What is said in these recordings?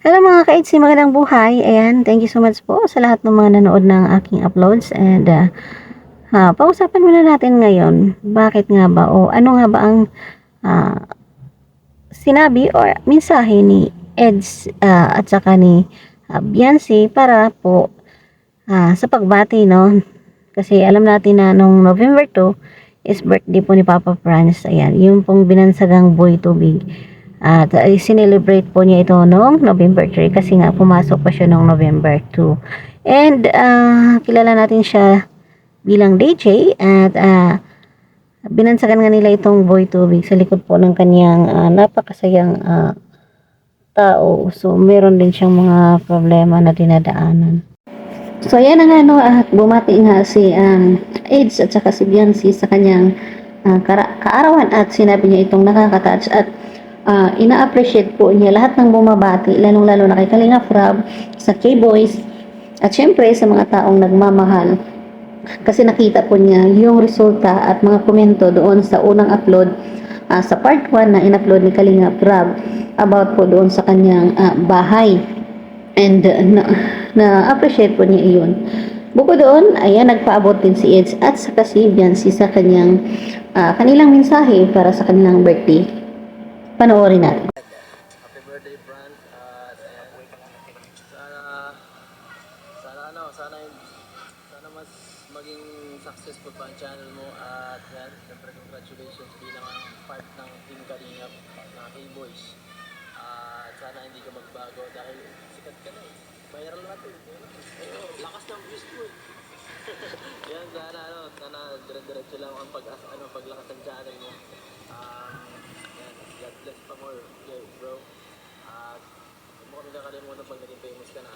Hello mga ka-HC, magandang buhay. Ayan, thank you so much po sa lahat ng mga nanood ng aking uploads. And pag-usapan muna natin ngayon, bakit nga ba o ano nga ba ang ah, sinabi or mensahe ni Eds at saka ni Beyonce para po sa pagbati, no? Kasi alam natin na nung November 2 is birthday po ni Papa Franz. Ayan, yung pong binansagang Boy Tubig. At sinelebrate po niya ito noong November 3 kasi nga pumasok pa siya noong November 2. And kilala natin siya bilang DJ at binansagan nga nila itong Boy Tubig sa likod po ng kanyang napakasayang tao. So meron din siyang mga problema na dinadaanan. So ayan na nga no, at bumati nga si AIDS at saka si Beyonce sa kanyang kaarawan at sinabi niya itong nakaka-touch at ina-appreciate po niya lahat ng bumabati, lalong-lalo na kay Kalinga Prab, sa K-Boys, at syempre sa mga taong nagmamahal. Kasi nakita po niya yung resulta at mga komento doon sa unang upload sa part 1 na in-upload ni Kalinga Prab about po doon sa kanyang bahay. And na-appreciate po niya iyon. Bukod doon, ayan, nagpaabot din si Eds at saka si Beyonce sa kanilang mensahe para sa kanilang birthday. Panoorin natin. Happy birthday, Franz. At ayan, sana mas maging successful pa ang channel mo. At yan, siyempre congratulations bilang part ng Team Kalingap na K-Boys. At sana hindi ka magbago dahil sikat ka na eh. Viral na ito. Lakas ng views mo eh. Yan, sana dire-diretso lang ang paglakas ng channel mo. Yan, God bless pa more. Okay, bro. At huwag mo kami nakalimutan pag naging famous ka na.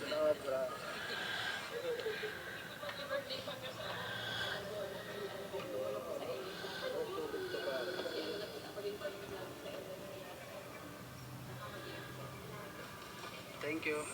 Salamat, bro. Thank you.